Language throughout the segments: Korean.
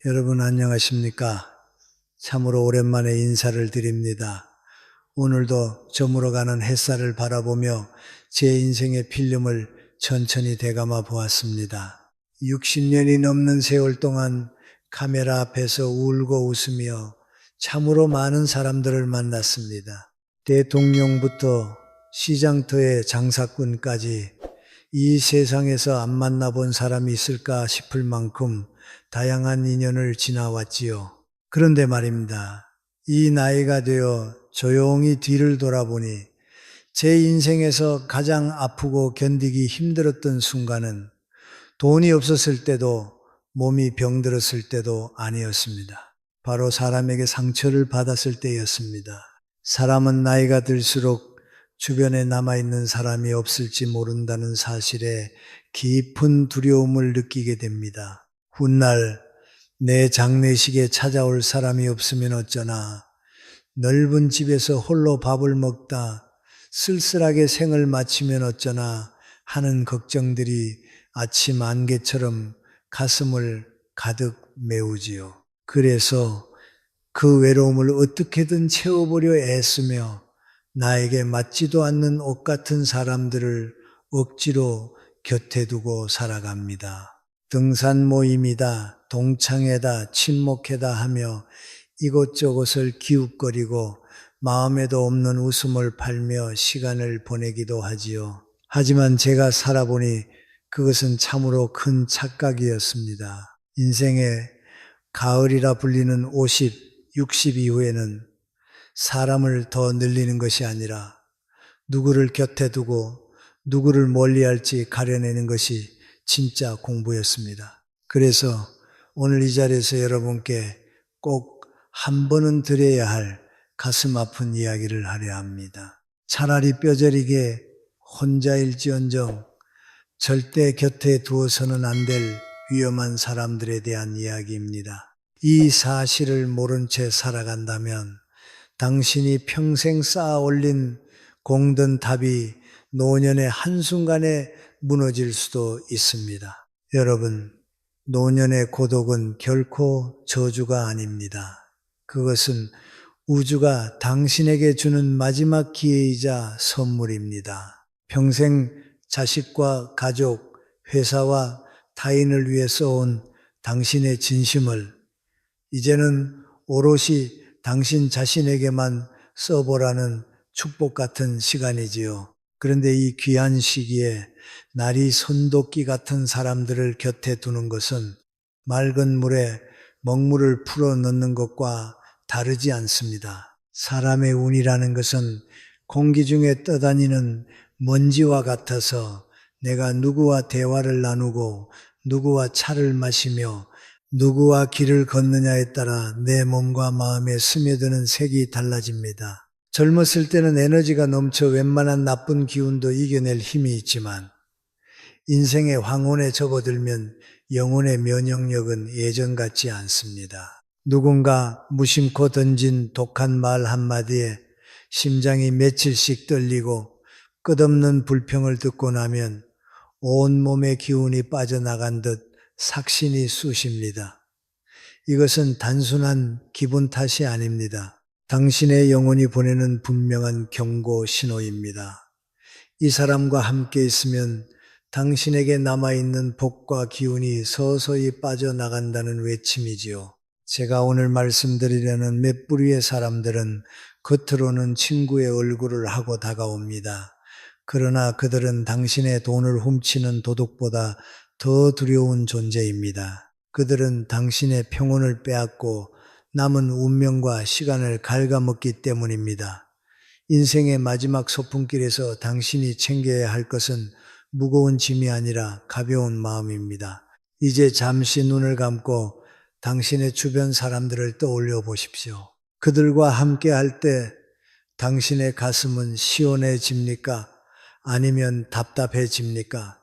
여러분 안녕하십니까? 참으로 오랜만에 인사를 드립니다. 오늘도 저물어가는 햇살을 바라보며 제 인생의 필름을 천천히 되감아 보았습니다. 60년이 넘는 세월 동안 카메라 앞에서 울고 웃으며 참으로 많은 사람들을 만났습니다. 대통령부터 시장터의 장사꾼까지 이 세상에서 안 만나본 사람이 있을까 싶을 만큼 다양한 인연을 지나왔지요. 그런데 말입니다. 이 나이가 되어 조용히 뒤를 돌아보니 제 인생에서 가장 아프고 견디기 힘들었던 순간은 돈이 없었을 때도 몸이 병들었을 때도 아니었습니다. 바로 사람에게 상처를 받았을 때였습니다. 사람은 나이가 들수록 주변에 남아있는 사람이 없을지 모른다는 사실에 깊은 두려움을 느끼게 됩니다. 훗날 내 장례식에 찾아올 사람이 없으면 어쩌나, 넓은 집에서 홀로 밥을 먹다 쓸쓸하게 생을 마치면 어쩌나 하는 걱정들이 아침 안개처럼 가슴을 가득 메우지요. 그래서 그 외로움을 어떻게든 채워보려 애쓰며 나에게 맞지도 않는 옷 같은 사람들을 억지로 곁에 두고 살아갑니다. 등산 모임이다, 동창회다, 친목회다 하며 이곳저곳을 기웃거리고 마음에도 없는 웃음을 팔며 시간을 보내기도 하지요. 하지만 제가 살아보니 그것은 참으로 큰 착각이었습니다. 인생의 가을이라 불리는 50, 60 이후에는 사람을 더 늘리는 것이 아니라 누구를 곁에 두고 누구를 멀리할지 가려내는 것이 진짜 공부였습니다. 그래서 오늘 이 자리에서 여러분께 꼭 한 번은 드려야 할 가슴 아픈 이야기를 하려 합니다. 차라리 뼈저리게 혼자일지언정 절대 곁에 두어서는 안 될 위험한 사람들에 대한 이야기입니다. 이 사실을 모른 채 살아간다면 당신이 평생 쌓아 올린 공든 답이 노년의 한순간에 무너질 수도 있습니다. 여러분, 노년의 고독은 결코 저주가 아닙니다. 그것은 우주가 당신에게 주는 마지막 기회이자 선물입니다. 평생 자식과 가족, 회사와 타인을 위해 써온 당신의 진심을 이제는 오롯이 당신 자신에게만 써보라는 축복 같은 시간이지요. 그런데 이 귀한 시기에 날이 손도끼 같은 사람들을 곁에 두는 것은 맑은 물에 먹물을 풀어 넣는 것과 다르지 않습니다. 사람의 운이라는 것은 공기 중에 떠다니는 먼지와 같아서 내가 누구와 대화를 나누고 누구와 차를 마시며 누구와 길을 걷느냐에 따라 내 몸과 마음에 스며드는 색이 달라집니다. 젊었을 때는 에너지가 넘쳐 웬만한 나쁜 기운도 이겨낼 힘이 있지만 인생의 황혼에 접어들면 영혼의 면역력은 예전 같지 않습니다. 누군가 무심코 던진 독한 말 한마디에 심장이 며칠씩 떨리고 끝없는 불평을 듣고 나면 온몸의 기운이 빠져나간 듯 삭신이 쑤십니다. 이것은 단순한 기분 탓이 아닙니다. 당신의 영혼이 보내는 분명한 경고 신호입니다. 이 사람과 함께 있으면 당신에게 남아있는 복과 기운이 서서히 빠져나간다는 외침이지요. 제가 오늘 말씀드리려는 몇 부류의 사람들은 겉으로는 친구의 얼굴을 하고 다가옵니다. 그러나 그들은 당신의 돈을 훔치는 도둑보다 더 두려운 존재입니다. 그들은 당신의 평온을 빼앗고 남은 운명과 시간을 갉아먹기 때문입니다. 인생의 마지막 소풍길에서 당신이 챙겨야 할 것은 무거운 짐이 아니라 가벼운 마음입니다. 이제 잠시 눈을 감고 당신의 주변 사람들을 떠올려 보십시오. 그들과 함께 할 때 당신의 가슴은 시원해집니까? 아니면 답답해집니까?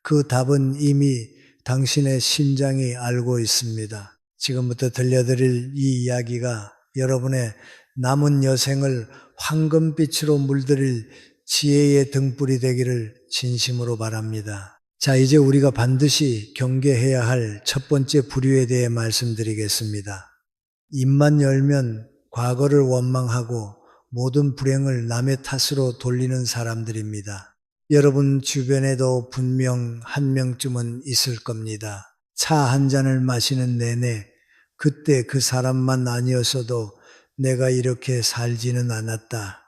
그 답은 이미 당신의 심장이 알고 있습니다. 지금부터 들려드릴 이 이야기가 여러분의 남은 여생을 황금빛으로 물들일 지혜의 등불이 되기를 진심으로 바랍니다. 자, 이제 우리가 반드시 경계해야 할 첫 번째 부류에 대해 말씀드리겠습니다. 입만 열면 과거를 원망하고 모든 불행을 남의 탓으로 돌리는 사람들입니다. 여러분 주변에도 분명 한 명쯤은 있을 겁니다. 차 한 잔을 마시는 내내 그때 그 사람만 아니었어도 내가 이렇게 살지는 않았다.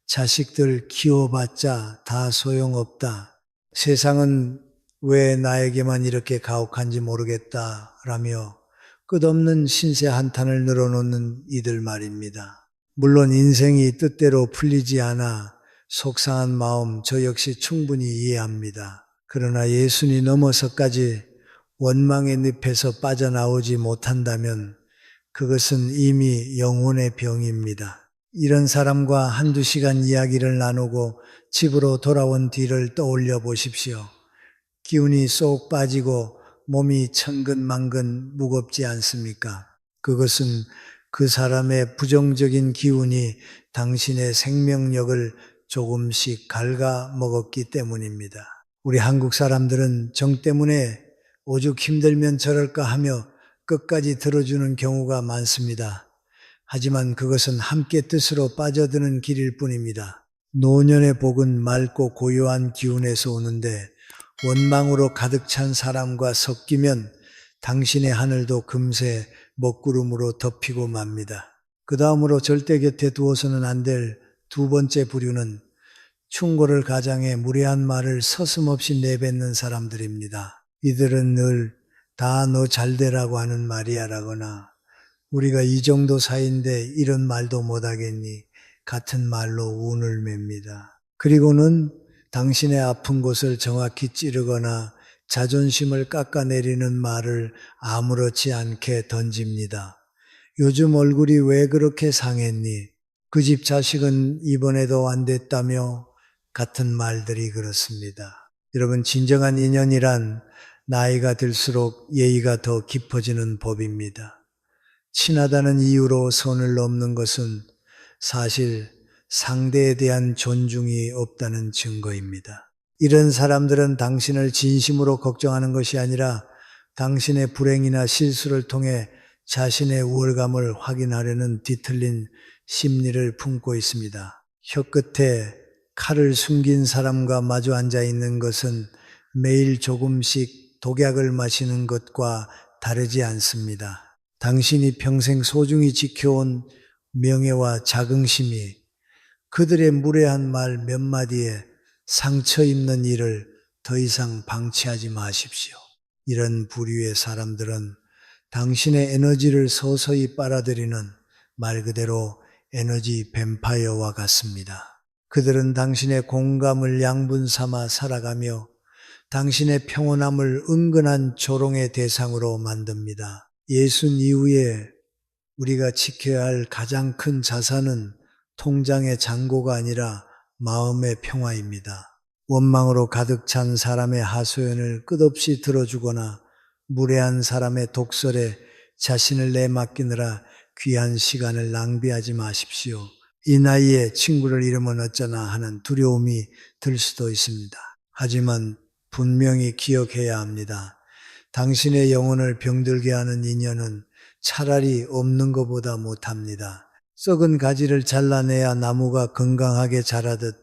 자식들 키워봤자 다 소용없다. 세상은 왜 나에게만 이렇게 가혹한지 모르겠다. 라며 끝없는 신세 한탄을 늘어놓는 이들 말입니다. 물론 인생이 뜻대로 풀리지 않아 속상한 마음 저 역시 충분히 이해합니다. 그러나 예수님 넘어서까지 원망의 늪에서 빠져나오지 못한다면 그것은 이미 영혼의 병입니다. 이런 사람과 한두 시간 이야기를 나누고 집으로 돌아온 뒤를 떠올려 보십시오. 기운이 쏙 빠지고 몸이 천근만근 무겁지 않습니까? 그것은 그 사람의 부정적인 기운이 당신의 생명력을 조금씩 갉아먹었기 때문입니다. 우리 한국 사람들은 정 때문에 오죽 힘들면 저럴까 하며 끝까지 들어주는 경우가 많습니다. 하지만 그것은 함께 뜻으로 빠져드는 길일 뿐입니다. 노년의 복은 맑고 고요한 기운에서 오는데 원망으로 가득 찬 사람과 섞이면 당신의 하늘도 금세 먹구름으로 덮이고 맙니다. 그 다음으로 절대 곁에 두어서는 안 될 두 번째 부류는 충고를 가장해 무례한 말을 서슴없이 내뱉는 사람들입니다. 이들은 늘 다 너 잘되라고 하는 말이야 라거나 우리가 이 정도 사이인데 이런 말도 못하겠니 같은 말로 운을 맵니다. 그리고는 당신의 아픈 곳을 정확히 찌르거나 자존심을 깎아내리는 말을 아무렇지 않게 던집니다. 요즘 얼굴이 왜 그렇게 상했니? 그 집 자식은 이번에도 안 됐다며 같은 말들이 그렇습니다. 여러분 진정한 인연이란 나이가 들수록 예의가 더 깊어지는 법입니다. 친하다는 이유로 선을 넘는 것은 사실 상대에 대한 존중이 없다는 증거입니다. 이런 사람들은 당신을 진심으로 걱정하는 것이 아니라 당신의 불행이나 실수를 통해 자신의 우월감을 확인하려는 뒤틀린 심리를 품고 있습니다. 혀끝에 칼을 숨긴 사람과 마주 앉아 있는 것은 매일 조금씩 독약을 마시는 것과 다르지 않습니다. 당신이 평생 소중히 지켜온 명예와 자긍심이 그들의 무례한 말 몇 마디에 상처 입는 일을 더 이상 방치하지 마십시오. 이런 부류의 사람들은 당신의 에너지를 서서히 빨아들이는 말 그대로 에너지 뱀파이어와 같습니다. 그들은 당신의 공감을 양분 삼아 살아가며 당신의 평온함을 은근한 조롱의 대상으로 만듭니다. 예순 이후에 우리가 지켜야 할 가장 큰 자산은 통장의 잔고가 아니라 마음의 평화입니다. 원망으로 가득 찬 사람의 하소연을 끝없이 들어주거나 무례한 사람의 독설에 자신을 내맡기느라 귀한 시간을 낭비하지 마십시오. 이 나이에 친구를 잃으면 어쩌나 하는 두려움이 들 수도 있습니다. 하지만 분명히 기억해야 합니다. 당신의 영혼을 병들게 하는 인연은 차라리 없는 것보다 못합니다. 썩은 가지를 잘라내야 나무가 건강하게 자라듯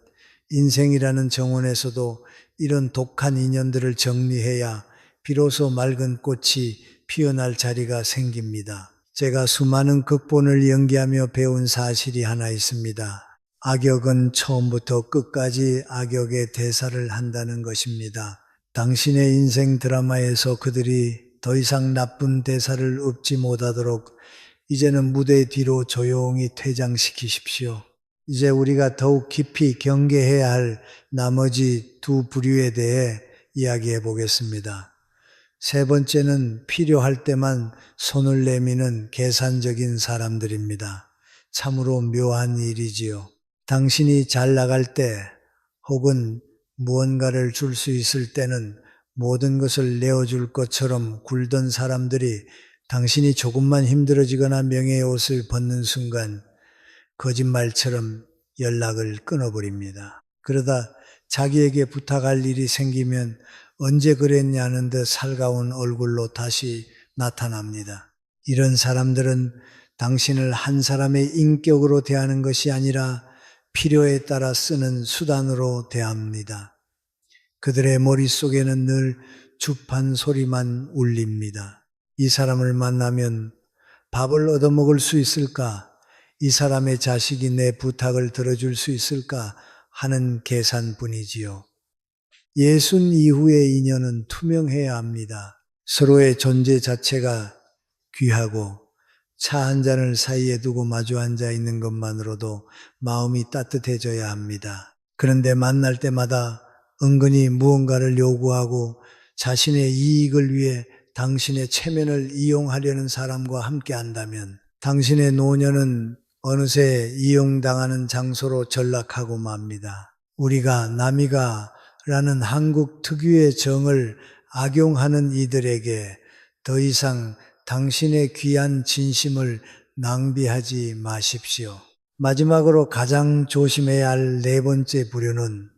인생이라는 정원에서도 이런 독한 인연들을 정리해야 비로소 맑은 꽃이 피어날 자리가 생깁니다. 제가 수많은 극본을 연기하며 배운 사실이 하나 있습니다. 악역은 처음부터 끝까지 악역의 대사를 한다는 것입니다. 당신의 인생 드라마에서 그들이 더 이상 나쁜 대사를 읊지 못하도록 이제는 무대 뒤로 조용히 퇴장시키십시오. 이제 우리가 더욱 깊이 경계해야 할 나머지 두 부류에 대해 이야기해 보겠습니다. 세 번째는 필요할 때만 손을 내미는 계산적인 사람들입니다. 참으로 묘한 일이지요. 당신이 잘 나갈 때 혹은 무언가를 줄 수 있을 때는 모든 것을 내어줄 것처럼 굴던 사람들이 당신이 조금만 힘들어지거나 명예의 옷을 벗는 순간 거짓말처럼 연락을 끊어버립니다. 그러다 자기에게 부탁할 일이 생기면 언제 그랬냐는 듯 살가운 얼굴로 다시 나타납니다. 이런 사람들은 당신을 한 사람의 인격으로 대하는 것이 아니라 필요에 따라 쓰는 수단으로 대합니다. 그들의 머릿속에는 늘 주판 소리만 울립니다. 이 사람을 만나면 밥을 얻어먹을 수 있을까? 이 사람의 자식이 내 부탁을 들어줄 수 있을까? 하는 계산뿐이지요. 예순 이후의 인연은 투명해야 합니다. 서로의 존재 자체가 귀하고 차 한 잔을 사이에 두고 마주 앉아 있는 것만으로도 마음이 따뜻해져야 합니다. 그런데 만날 때마다 은근히 무언가를 요구하고 자신의 이익을 위해 당신의 체면을 이용하려는 사람과 함께 한다면 당신의 노년은 어느새 이용당하는 장소로 전락하고 맙니다. 우리가 남이가 라는 한국 특유의 정을 악용하는 이들에게 더 이상 당신의 귀한 진심을 낭비하지 마십시오. 마지막으로 가장 조심해야 할 네 번째 부류는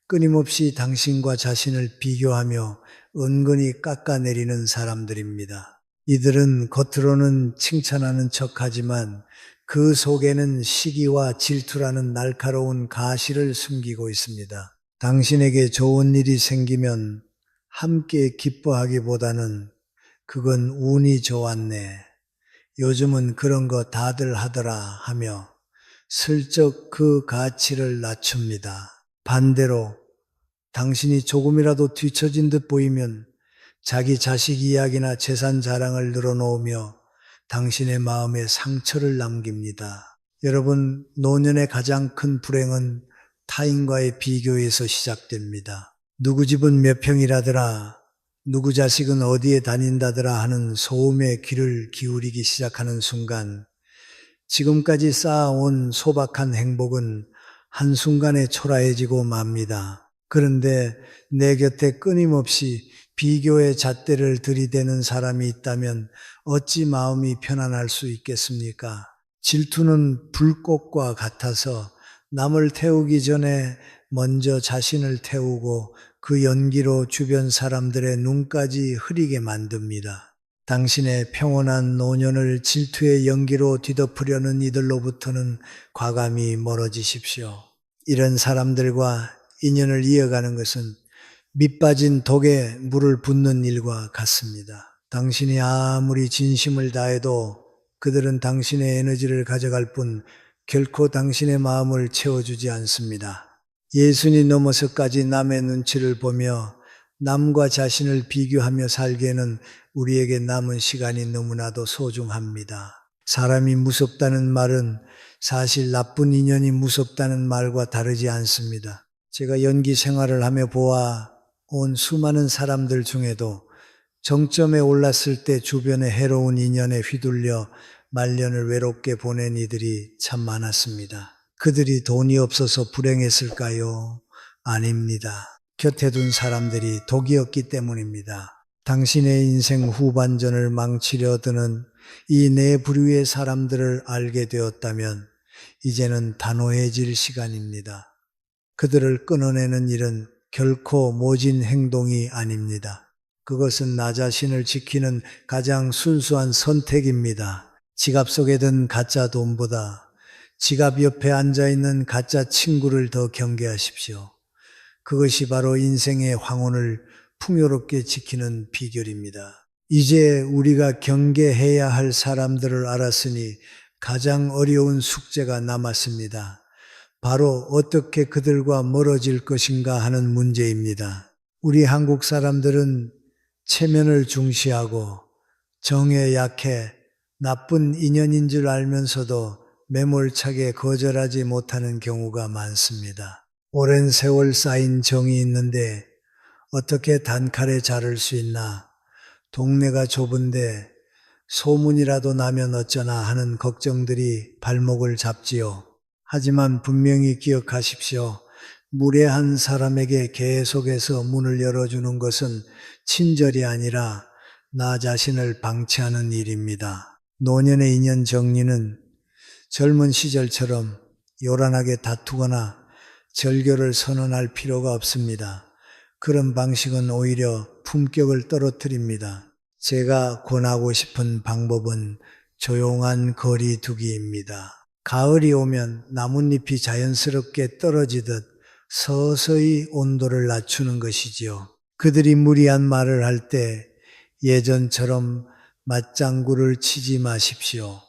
끊임없이 당신과 자신을 비교하며 은근히 깎아내리는 사람들입니다. 이들은 겉으로는 칭찬하는 척하지만 그 속에는 시기와 질투라는 날카로운 가시를 숨기고 있습니다. 당신에게 좋은 일이 생기면 함께 기뻐하기보다는 그건 운이 좋았네. 요즘은 그런 거 다들 하더라 하며 슬쩍 그 가치를 낮춥니다. 반대로 당신이 조금이라도 뒤처진 듯 보이면 자기 자식 이야기나 재산 자랑을 늘어놓으며 당신의 마음에 상처를 남깁니다. 여러분, 노년의 가장 큰 불행은 타인과의 비교에서 시작됩니다. 누구 집은 몇 평이라더라, 누구 자식은 어디에 다닌다더라 하는 소음에 귀를 기울이기 시작하는 순간 지금까지 쌓아온 소박한 행복은 한순간에 초라해지고 맙니다. 그런데 내 곁에 끊임없이 비교의 잣대를 들이대는 사람이 있다면 어찌 마음이 편안할 수 있겠습니까? 질투는 불꽃과 같아서 남을 태우기 전에 먼저 자신을 태우고 그 연기로 주변 사람들의 눈까지 흐리게 만듭니다. 당신의 평온한 노년을 질투의 연기로 뒤덮으려는 이들로부터는 과감히 멀어지십시오. 이런 사람들과 인연을 이어가는 것은 밑 빠진 독에 물을 붓는 일과 같습니다. 당신이 아무리 진심을 다해도 그들은 당신의 에너지를 가져갈 뿐 결코 당신의 마음을 채워주지 않습니다. 예순이 넘어서까지 남의 눈치를 보며 남과 자신을 비교하며 살기에는 우리에게 남은 시간이 너무나도 소중합니다. 사람이 무섭다는 말은 사실 나쁜 인연이 무섭다는 말과 다르지 않습니다. 제가 연기 생활을 하며 보아온 수많은 사람들 중에도 정점에 올랐을 때 주변의 해로운 인연에 휘둘려 말년을 외롭게 보낸 이들이 참 많았습니다. 그들이 돈이 없어서 불행했을까요? 아닙니다. 곁에 둔 사람들이 독이었기 때문입니다. 당신의 인생 후반전을 망치려 드는 이 네 부류의 사람들을 알게 되었다면 이제는 단호해질 시간입니다. 그들을 끊어내는 일은 결코 모진 행동이 아닙니다. 그것은 나 자신을 지키는 가장 순수한 선택입니다. 지갑 속에 든 가짜 돈보다 지갑 옆에 앉아있는 가짜 친구를 더 경계하십시오. 그것이 바로 인생의 황혼을 풍요롭게 지키는 비결입니다. 이제 우리가 경계해야 할 사람들을 알았으니 가장 어려운 숙제가 남았습니다. 바로 어떻게 그들과 멀어질 것인가 하는 문제입니다. 우리 한국 사람들은 체면을 중시하고 정에 약해 나쁜 인연인 줄 알면서도 매몰차게 거절하지 못하는 경우가 많습니다. 오랜 세월 쌓인 정이 있는데 어떻게 단칼에 자를 수 있나? 동네가 좁은데 소문이라도 나면 어쩌나 하는 걱정들이 발목을 잡지요. 하지만 분명히 기억하십시오. 무례한 사람에게 계속해서 문을 열어주는 것은 친절이 아니라 나 자신을 방치하는 일입니다. 노년의 인연 정리는 젊은 시절처럼 요란하게 다투거나 절교를 선언할 필요가 없습니다. 그런 방식은 오히려 품격을 떨어뜨립니다. 제가 권하고 싶은 방법은 조용한 거리 두기입니다. 가을이 오면 나뭇잎이 자연스럽게 떨어지듯 서서히 온도를 낮추는 것이지요. 그들이 무리한 말을 할 때 예전처럼 맞장구를 치지 마십시오.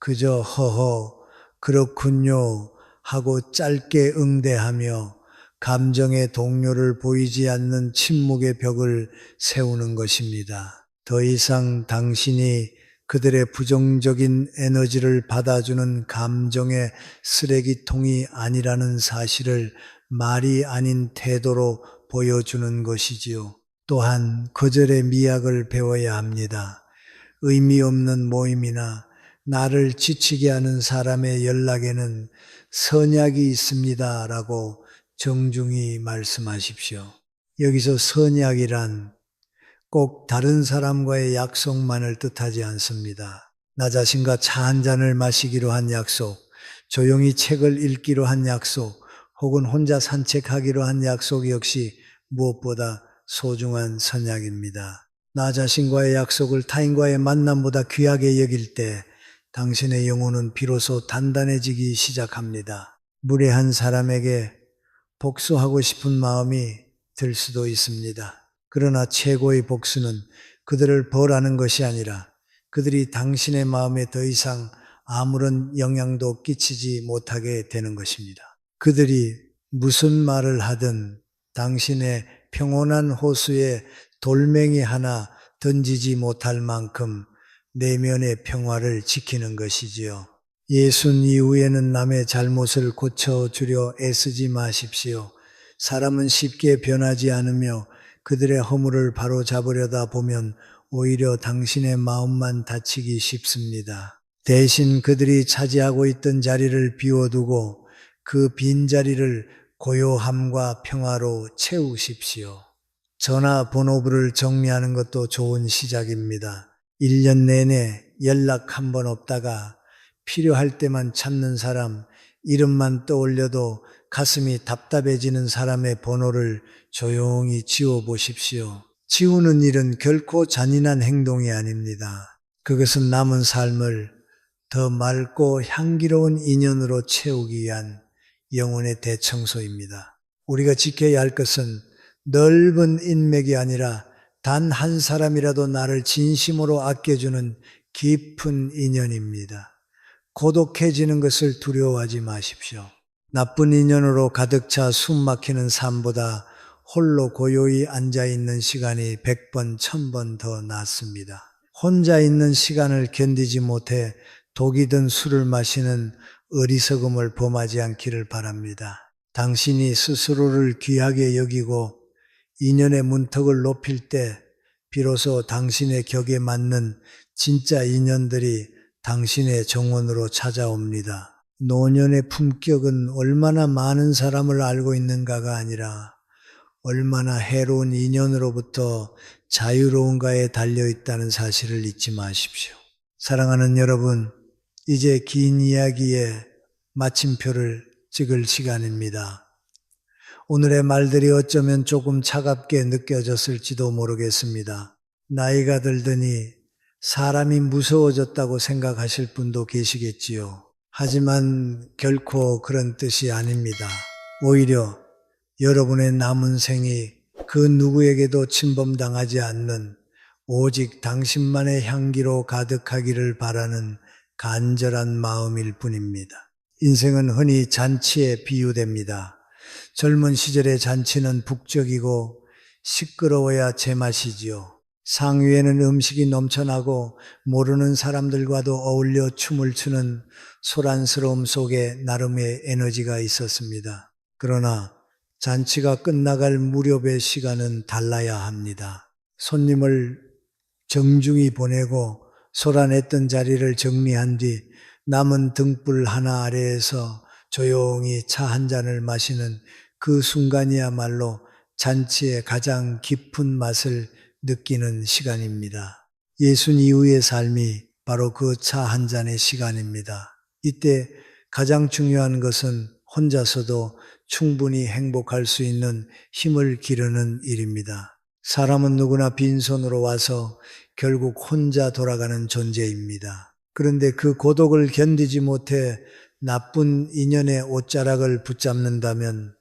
그저 허허, 그렇군요 하고 짧게 응대하며 감정의 동요를 보이지 않는 침묵의 벽을 세우는 것입니다. 더 이상 당신이 그들의 부정적인 에너지를 받아주는 감정의 쓰레기통이 아니라는 사실을 말이 아닌 태도로 보여주는 것이지요. 또한 거절의 미학을 배워야 합니다. 의미 없는 모임이나 나를 지치게 하는 사람의 연락에는 선약이 있습니다 라고 정중히 말씀하십시오. 여기서 선약이란 꼭 다른 사람과의 약속만을 뜻하지 않습니다. 나 자신과 차 한 잔을 마시기로 한 약속, 조용히 책을 읽기로 한 약속, 혹은 혼자 산책하기로 한 약속 역시 무엇보다 소중한 선약입니다. 나 자신과의 약속을 타인과의 만남보다 귀하게 여길 때 당신의 영혼은 비로소 단단해지기 시작합니다. 무례한 사람에게 복수하고 싶은 마음이 들 수도 있습니다. 그러나 최고의 복수는 그들을 벌하는 것이 아니라 그들이 당신의 마음에 더 이상 아무런 영향도 끼치지 못하게 되는 것입니다. 그들이 무슨 말을 하든 당신의 평온한 호수에 돌멩이 하나 던지지 못할 만큼 내면의 평화를 지키는 것이지요. 예순 이후에는 남의 잘못을 고쳐주려 애쓰지 마십시오. 사람은 쉽게 변하지 않으며 그들의 허물을 바로잡으려다 보면 오히려 당신의 마음만 다치기 쉽습니다. 대신 그들이 차지하고 있던 자리를 비워두고 그 빈자리를 고요함과 평화로 채우십시오. 전화번호부를 정리하는 것도 좋은 시작입니다. 1년 내내 연락 한 번 없다가 필요할 때만 찾는 사람, 이름만 떠올려도 가슴이 답답해지는 사람의 번호를 조용히 지워보십시오. 지우는 일은 결코 잔인한 행동이 아닙니다. 그것은 남은 삶을 더 맑고 향기로운 인연으로 채우기 위한 영혼의 대청소입니다. 우리가 지켜야 할 것은 넓은 인맥이 아니라 단 한 사람이라도 나를 진심으로 아껴주는 깊은 인연입니다. 고독해지는 것을 두려워하지 마십시오. 나쁜 인연으로 가득 차 숨 막히는 삶보다 홀로 고요히 앉아있는 시간이 100번, 1000번 더 낫습니다. 혼자 있는 시간을 견디지 못해 독이 든 술을 마시는 어리석음을 범하지 않기를 바랍니다. 당신이 스스로를 귀하게 여기고 인연의 문턱을 높일 때 비로소 당신의 격에 맞는 진짜 인연들이 당신의 정원으로 찾아옵니다. 노년의 품격은 얼마나 많은 사람을 알고 있는가가 아니라 얼마나 해로운 인연으로부터 자유로운가에 달려있다는 사실을 잊지 마십시오. 사랑하는 여러분, 이제 긴 이야기의 마침표를 찍을 시간입니다. 오늘의 말들이 어쩌면 조금 차갑게 느껴졌을지도 모르겠습니다. 나이가 들더니 사람이 무서워졌다고 생각하실 분도 계시겠지요. 하지만 결코 그런 뜻이 아닙니다. 오히려 여러분의 남은 생이 그 누구에게도 침범당하지 않는 오직 당신만의 향기로 가득하기를 바라는 간절한 마음일 뿐입니다. 인생은 흔히 잔치에 비유됩니다. 젊은 시절의 잔치는 북적이고 시끄러워야 제맛이지요. 상위에는 음식이 넘쳐나고 모르는 사람들과도 어울려 춤을 추는 소란스러움 속에 나름의 에너지가 있었습니다. 그러나 잔치가 끝나갈 무렵의 시간은 달라야 합니다. 손님을 정중히 보내고 소란했던 자리를 정리한 뒤 남은 등불 하나 아래에서 조용히 차 한 잔을 마시는 그 순간이야말로 잔치의 가장 깊은 맛을 느끼는 시간입니다. 예순 이후의 삶이 바로 그 차 한 잔의 시간입니다. 이때 가장 중요한 것은 혼자서도 충분히 행복할 수 있는 힘을 기르는 일입니다. 사람은 누구나 빈손으로 와서 결국 혼자 돌아가는 존재입니다. 그런데 그 고독을 견디지 못해 나쁜 인연의 옷자락을 붙잡는다면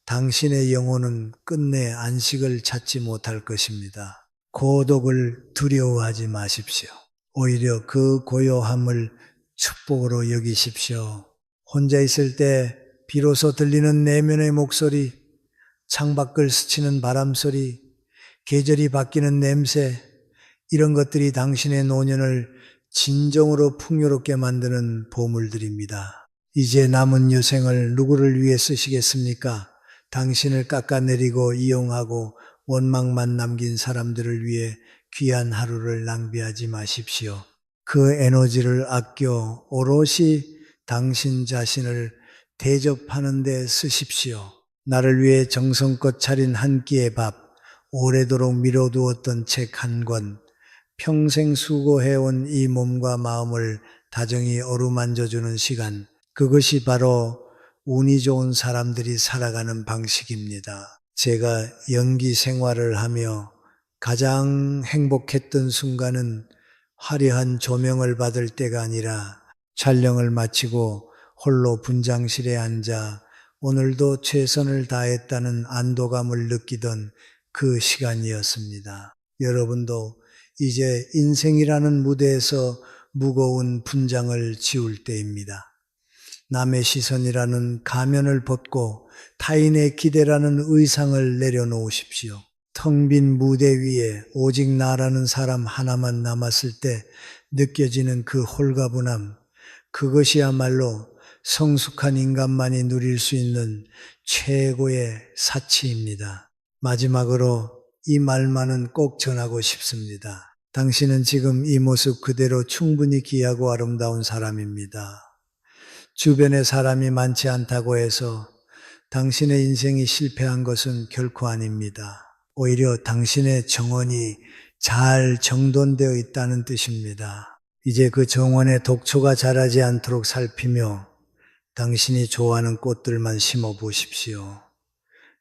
당신의 영혼은 끝내 안식을 찾지 못할 것입니다. 고독을 두려워하지 마십시오. 오히려 그 고요함을 축복으로 여기십시오. 혼자 있을 때 비로소 들리는 내면의 목소리, 창밖을 스치는 바람소리, 계절이 바뀌는 냄새, 이런 것들이 당신의 노년을 진정으로 풍요롭게 만드는 보물들입니다. 이제 남은 유생을 누구를 위해 쓰시겠습니까? 당신을 깎아내리고 이용하고 원망만 남긴 사람들을 위해 귀한 하루를 낭비하지 마십시오. 그 에너지를 아껴 오롯이 당신 자신을 대접하는 데 쓰십시오. 나를 위해 정성껏 차린 한 끼의 밥, 오래도록 미뤄두었던 책 한 권, 평생 수고해온 이 몸과 마음을 다정히 어루만져주는 시간, 그것이 바로 운이 좋은 사람들이 살아가는 방식입니다. 제가 연기 생활을 하며 가장 행복했던 순간은 화려한 조명을 받을 때가 아니라 촬영을 마치고 홀로 분장실에 앉아 오늘도 최선을 다했다는 안도감을 느끼던 그 시간이었습니다. 여러분도 이제 인생이라는 무대에서 무거운 분장을 지울 때입니다. 남의 시선이라는 가면을 벗고 타인의 기대라는 의상을 내려놓으십시오. 텅 빈 무대 위에 오직 나라는 사람 하나만 남았을 때 느껴지는 그 홀가분함, 그것이야말로 성숙한 인간만이 누릴 수 있는 최고의 사치입니다. 마지막으로 이 말만은 꼭 전하고 싶습니다. 당신은 지금 이 모습 그대로 충분히 귀하고 아름다운 사람입니다. 주변에 사람이 많지 않다고 해서 당신의 인생이 실패한 것은 결코 아닙니다. 오히려 당신의 정원이 잘 정돈되어 있다는 뜻입니다. 이제 그 정원에 독초가 자라지 않도록 살피며 당신이 좋아하는 꽃들만 심어 보십시오.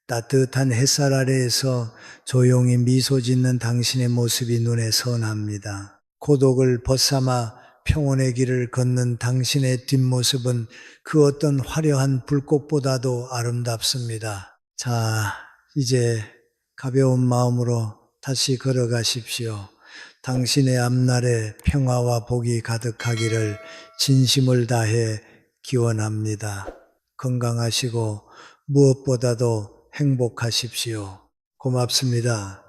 따뜻한 햇살 아래에서 조용히 미소 짓는 당신의 모습이 눈에 선합니다. 고독을 벗삼아 평온의 길을 걷는 당신의 뒷모습은 그 어떤 화려한 불꽃보다도 아름답습니다. 자, 이제 가벼운 마음으로 다시 걸어가십시오. 당신의 앞날에 평화와 복이 가득하기를 진심을 다해 기원합니다. 건강하시고 무엇보다도 행복하십시오. 고맙습니다.